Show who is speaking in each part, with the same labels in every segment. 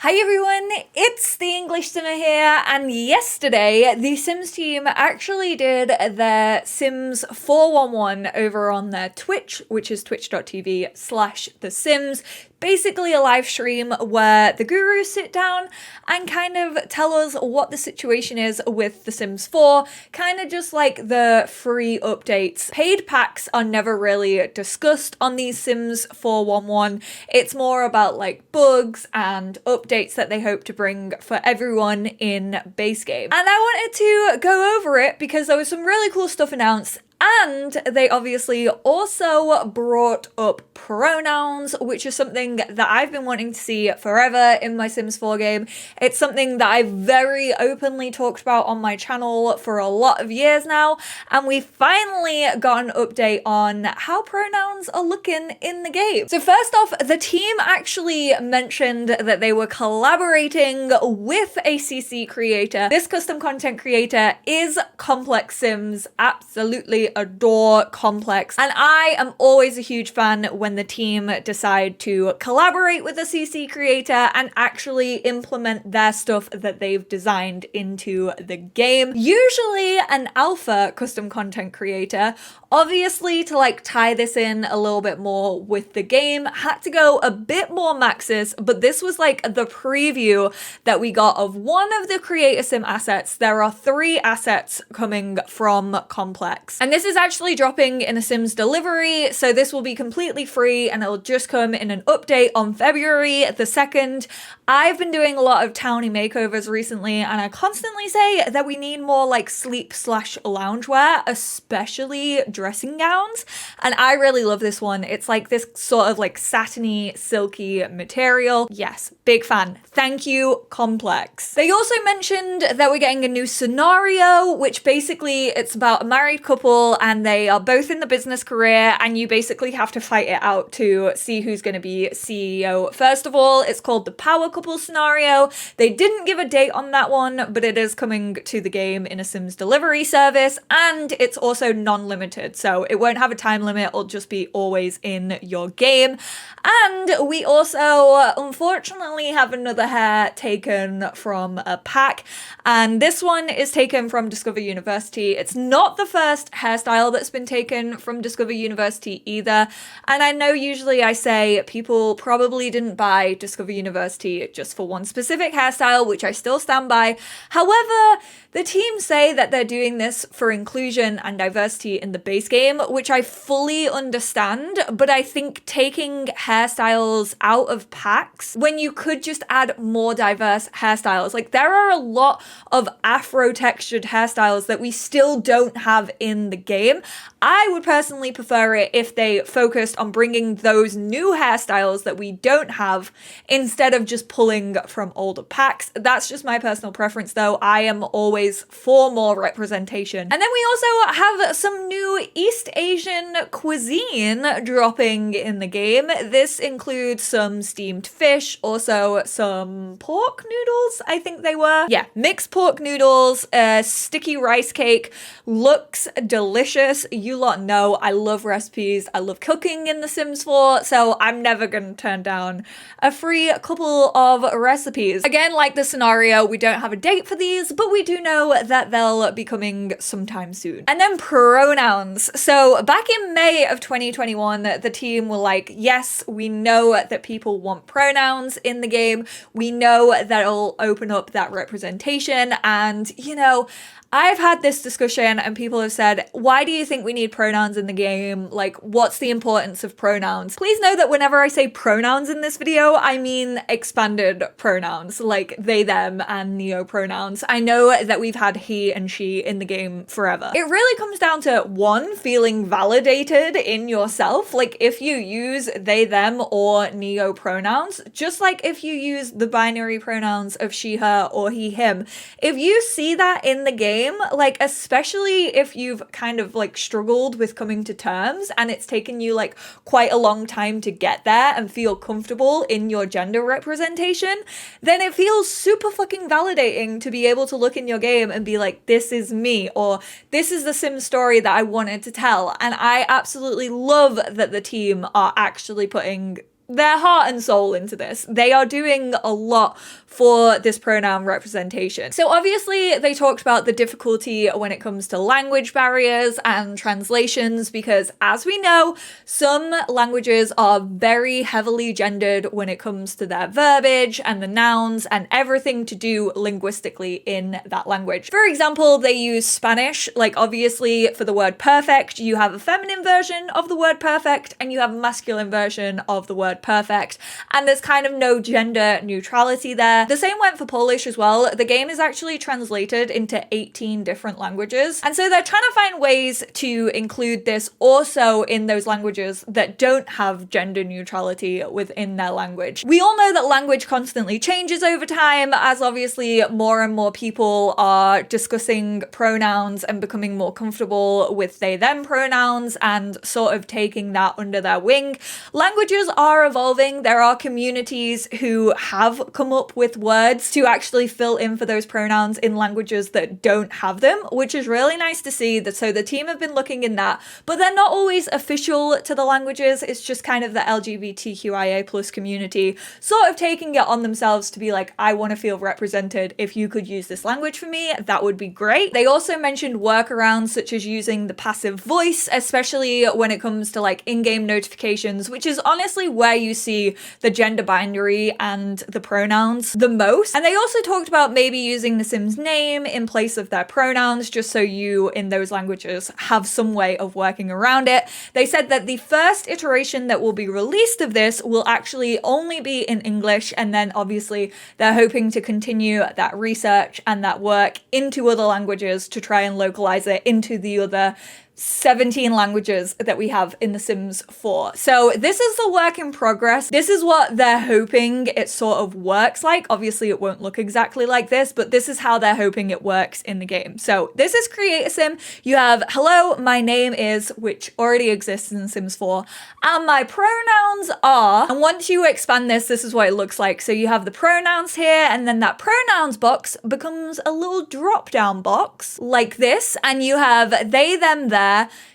Speaker 1: Hi everyone, it's the EnglishSimmer here, and yesterday the Sims team actually did their Sims 411 over on their Twitch, which is twitch.tv/The Sims. Basically a live stream where the gurus sit down and kind of tell us what the situation is with The Sims 4, kind of just like the free updates. Paid packs are never really discussed on these Sims 411. It's more about like bugs and updates that they hope to bring for everyone in base game. And I wanted to go over it because there was some really cool stuff announced. And they obviously also brought up pronouns, which is something that I've been wanting to see forever in my Sims 4 game. It's something that I've very openly talked about on my channel for a lot of years now, and we finally got an update on how pronouns are looking in the game. So first off, the team actually mentioned that they were collaborating with a CC creator. This custom content creator is complexsims. Absolutely adore Complex, and I am always a huge fan when the team decide to collaborate with a CC creator and actually implement their stuff that they've designed into the game. Usually an alpha custom content creator, obviously to like tie this in a little bit more with the game, had to go a bit more maxis, but this was like the preview that we got of one of the creator sim assets. There are 3 assets coming from Complex, and this is actually dropping in a Sims delivery, so this will be completely free and it'll just come in an update on February the 2nd. I've been doing a lot of townie makeovers recently, and I constantly say that we need more like sleep/loungewear, especially dressing gowns, and I really love this one. It's like this sort of like satiny, silky material. Yes, big fan. Thank you, Complex. They also mentioned that we're getting a new scenario, which basically it's about a married couple and they are both in the business career, and you basically have to fight it out to see who's going to be CEO. First of all, it's called the power couple scenario. They didn't give a date on that one, but it is coming to the game in a Sims delivery service, and it's also non-limited, so it won't have a time limit. It'll just be always in your game. And we also unfortunately have another hair taken from a pack, and this one is taken from Discover University. It's not the first hairstyle that's been taken from Discover University either, and I know usually I say people probably didn't buy Discover University just for one specific hairstyle, which I still stand by. However, the team say that they're doing this for inclusion and diversity in the base game, which I fully understand, but I think taking hairstyles out of packs when you could just add more diverse hairstyles, like there are a lot of afro textured hairstyles that we still don't have in the game. I would personally prefer it if they focused on bringing those new hairstyles that we don't have instead of just pulling from older packs. That's just my personal preference though. I am always for more representation. And then we also have some new East Asian cuisine dropping in the game. This includes some steamed fish, also some pork noodles, I think they were. Yeah, mixed pork noodles, a sticky rice cake. Looks delicious. You lot know I love recipes. I love cooking in The Sims 4, so I'm never gonna turn down a free couple of recipes. Again, like the scenario, we don't have a date for these, but we do know that they'll be coming sometime soon. And then pronouns. So back in May of 2021, the team were like, yes, we know that people want pronouns in the game. We know that it'll open up that representation, and you know, I've had this discussion and people have said, why do you think we need pronouns in the game? Like, what's the importance of pronouns? Please know that whenever I say pronouns in this video, I mean expanded pronouns, like they, them, and neo pronouns. I know that we've had he and she in the game forever. It really comes down to one, feeling validated in yourself. Like if you use they, them, or neo pronouns, just like if you use the binary pronouns of she, her, or he, him, if you see that in the game, like especially if you've kind of like struggled with coming to terms and it's taken you like quite a long time to get there and feel comfortable in your gender representation, then it feels super fucking validating to be able to look in your game and be like, this is me, or this is the Sims story that I wanted to tell. And I absolutely love that the team are actually putting their heart and soul into this. They are doing a lot for this pronoun representation. So obviously they talked about the difficulty when it comes to language barriers and translations, because as we know, some languages are very heavily gendered when it comes to their verbiage and the nouns and everything to do linguistically in that language. For example, they use Spanish, like obviously for the word perfect, you have a feminine version of the word perfect and you have a masculine version of the word perfect, and there's kind of no gender neutrality there. The same went for Polish as well. The game is actually translated into 18 different languages, and so they're trying to find ways to include this also in those languages that don't have gender neutrality within their language. We all know that language constantly changes over time, as obviously more and more people are discussing pronouns and becoming more comfortable with they them pronouns and sort of taking that under their wing. Languages are evolving. There are communities who have come up with words to actually fill in for those pronouns in languages that don't have them, which is really nice to see. That so the team have been looking in that, but they're not always official to the languages. It's just kind of the LGBTQIA plus community sort of taking it on themselves to be like, I want to feel represented. If you could use this language for me, that would be great. They also mentioned workarounds such as using the passive voice, especially when it comes to like in-game notifications, which is honestly where you see the gender binary and the pronouns the most. And they also talked about maybe using the Sim's name in place of their pronouns, just so you in those languages have some way of working around it. They said that the first iteration that will be released of this will actually only be in English, and then obviously they're hoping to continue that research and that work into other languages to try and localize it into the other 17 languages that we have in The Sims 4. So this is the work in progress. This is what they're hoping it sort of works like. Obviously it won't look exactly like this, but this is how they're hoping it works in the game. So this is Create a Sim. You have hello, my name is, which already exists in The Sims 4, and my pronouns are, and once you expand this, this is what it looks like. So you have the pronouns here, and then that pronouns box becomes a little drop down box like this, and you have they, them, there,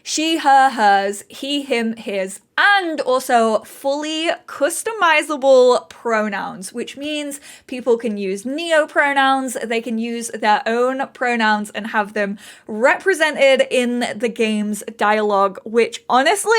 Speaker 1: she, her, hers, he, him, his, and also fully customizable pronouns, which means people can use neo pronouns, they can use their own pronouns and have them represented in the game's dialogue, which honestly,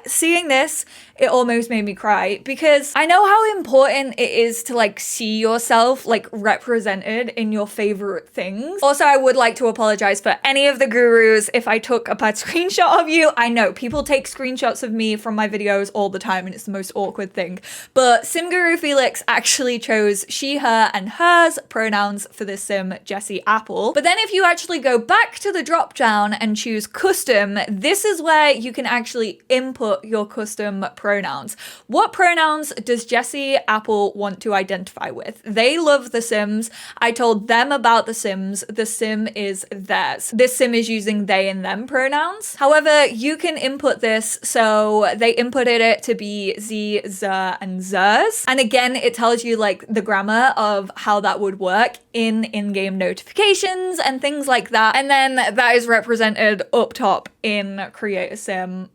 Speaker 1: seeing this, it almost made me cry, because I know how important it is to like see yourself like represented in your favorite things. Also, I would like to apologize for any of the gurus if I took a bad screenshot of you. I know people take screenshots of me from my videos all the time and it's the most awkward thing, but Sim Guru Felix actually chose she, her, and hers pronouns for this sim, Jessie Apple. But then if you actually go back to the drop down and choose custom, this is where you can actually input your custom pronouns. What pronouns does Jessie Apple want to identify with? They love The Sims. I told them about The Sims. The sim is theirs. This sim is using they and them pronouns. However, you can input this, so they inputted it to be z, z, and zers. And again, it tells you like the grammar of how that would work in in-game notifications and things like that. And then that is represented up top in Create a Sim.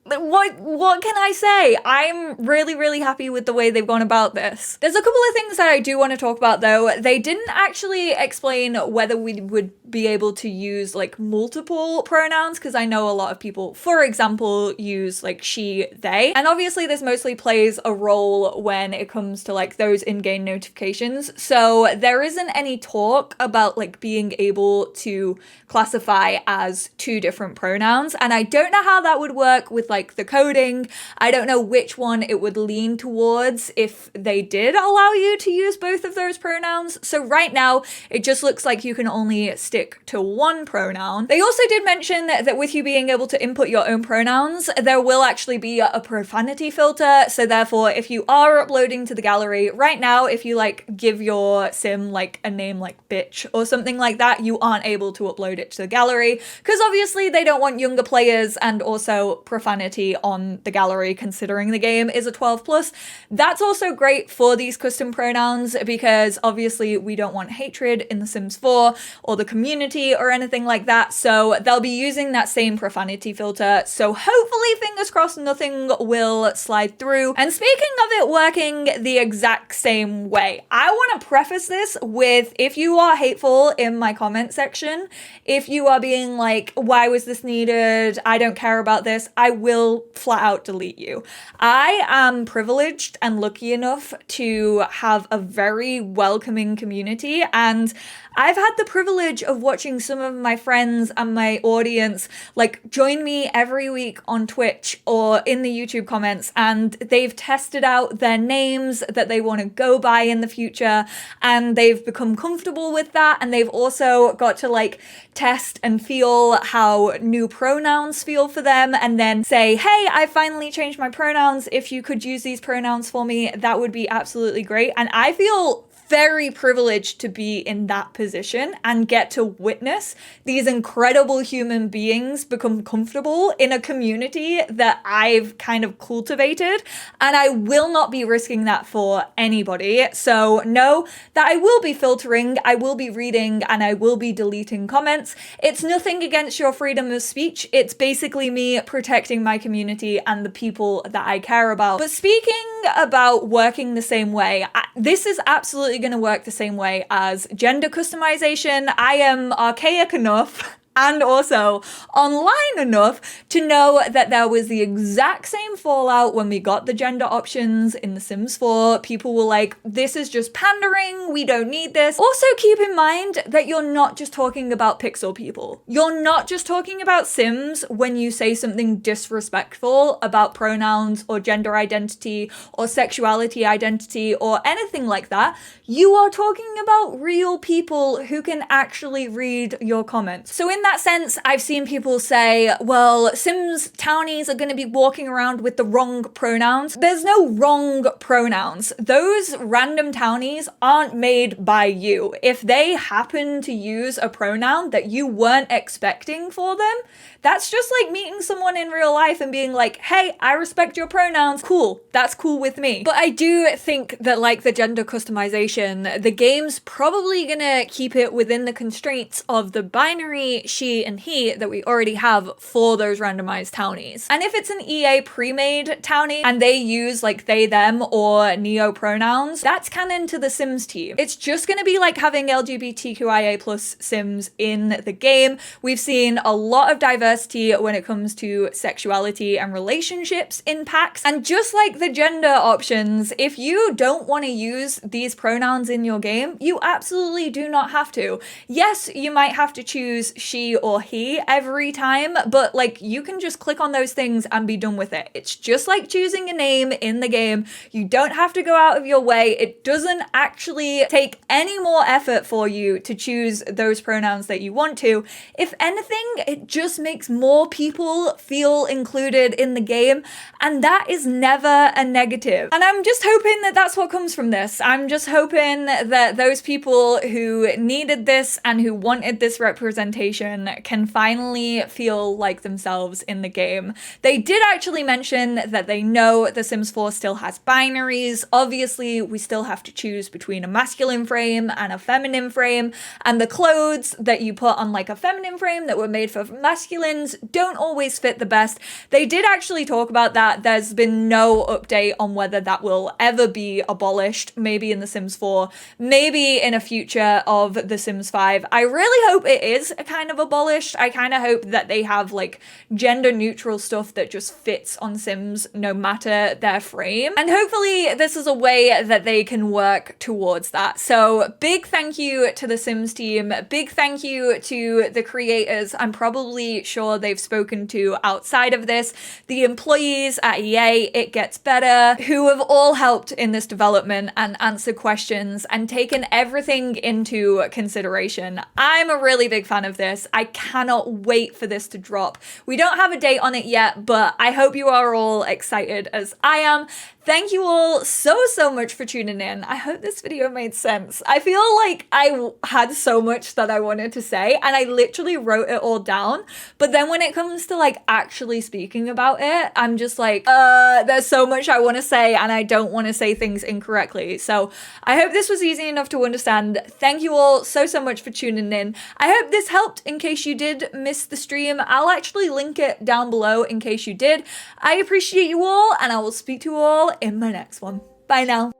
Speaker 1: What can I say? I'm really happy with the way they've gone about this. There's a couple of things that I do want to talk about though. They didn't actually explain whether we would be able to use like multiple pronouns, because I know a lot of people, for example, use like she, they, and obviously this mostly plays a role when it comes to like those in-game notifications. So there isn't any talk about like being able to classify as two different pronouns, and I don't know how that would work with like the coding. I don't know which one it would lean towards if they did allow you to use both of those pronouns. So right now it just looks like you can only stick to one pronoun. They also did mention that with you being able to input your own pronouns, there will actually be a profanity filter. So therefore, if you are uploading to the gallery right now, if you like give your sim like a name like bitch or something like that, you aren't able to upload it to the gallery, because obviously they don't want younger players and also profanity profanity on the gallery, considering the game is a 12 plus. That's also great for these custom pronouns because obviously we don't want hatred in The Sims 4 or the community or anything like that. So they'll be using that same profanity filter. So hopefully, fingers crossed, nothing will slide through. And speaking of it working the exact same way, I want to preface this with, if you are hateful in my comment section, if you are being like, why was this needed? I don't care about this. I will flat out delete you. I am privileged and lucky enough to have a very welcoming community, and I've had the privilege of watching some of my friends and my audience like join me every week on Twitch or in the YouTube comments, and they've tested out their names that they want to go by in the future, and they've become comfortable with that, and they've also got to like test and feel how new pronouns feel for them, and then say, hey, I finally changed my pronouns. If you could use these pronouns for me, that would be absolutely great. And I feel very privileged to be in that position and get to witness these incredible human beings become comfortable in a community that I've kind of cultivated, and I will not be risking that for anybody. So know that I will be filtering, I will be reading, and I will be deleting comments. It's nothing against your freedom of speech. It's basically me protecting my community and the people that I care about. But speaking about working the same way, this is absolutely going to work the same way as gender customization. I am archaic enough and also online enough to know that there was the exact same fallout when we got the gender options in The Sims 4. People were like, this is just pandering, we don't need this. Also keep in mind that you're not just talking about pixel people. You're not just talking about Sims when you say something disrespectful about pronouns or gender identity or sexuality identity or anything like that. You are talking about real people who can actually read your comments. So in that sense, I've seen people say, well, Sims townies are going to be walking around with the wrong pronouns. There's no wrong pronouns. Those random townies aren't made by you. If they happen to use a pronoun that you weren't expecting for them, that's just like meeting someone in real life and being like, hey, I respect your pronouns. Cool. That's cool with me. But I do think that like the gender customization, the game's probably gonna keep it within the constraints of the binary she and he that we already have for those randomized townies. And if it's an EA pre-made townie and they use like they, them or neo pronouns, that's canon to the Sims team. It's just gonna be like having LGBTQIA plus Sims in the game. We've seen a lot of diversity when it comes to sexuality and relationships in packs. And just like the gender options, if you don't want to use these pronouns in your game, you absolutely do not have to. Yes, you might have to choose she or he every time, but like you can just click on those things and be done with it. It's just like choosing a name in the game. You don't have to go out of your way. It doesn't actually take any more effort for you to choose those pronouns that you want to. If anything, it just makes more people feel included in the game, and that is never a negative. And I'm just hoping that that's what comes from this. I'm just hoping that those people who needed this and who wanted this representation can finally feel like themselves in the game. They did actually mention that they know The Sims 4 still has binaries. Obviously, we still have to choose between a masculine frame and a feminine frame, and the clothes that you put on like a feminine frame that were made for masculine don't always fit the best. They did actually talk about that. There's been no update on whether that will ever be abolished, maybe in The Sims 4, maybe in a future of The Sims 5. I really hope it is kind of abolished. I kind of hope that they have like gender neutral stuff that just fits on Sims no matter their frame. And hopefully this is a way that they can work towards that. So big thank you to the Sims team. Big thank you to the creators. I'm probably sure they've spoken to outside of this, the employees at EA, It Gets Better, who have all helped in this development and answered questions and taken everything into consideration. I'm a really big fan of this. I cannot wait for this to drop. We don't have a date on it yet, but I hope you are all excited as I am. Thank you all so much for tuning in. I hope this video made sense. I feel like I had so much that I wanted to say and I literally wrote it all down. But then when it comes to like actually speaking about it, I'm just like, there's so much I want to say and I don't want to say things incorrectly. So I hope this was easy enough to understand. Thank you all so much for tuning in. I hope this helped in case you did miss the stream. I'll actually link it down below in case you did. I appreciate you all and I will speak to you all in my next one. Bye now.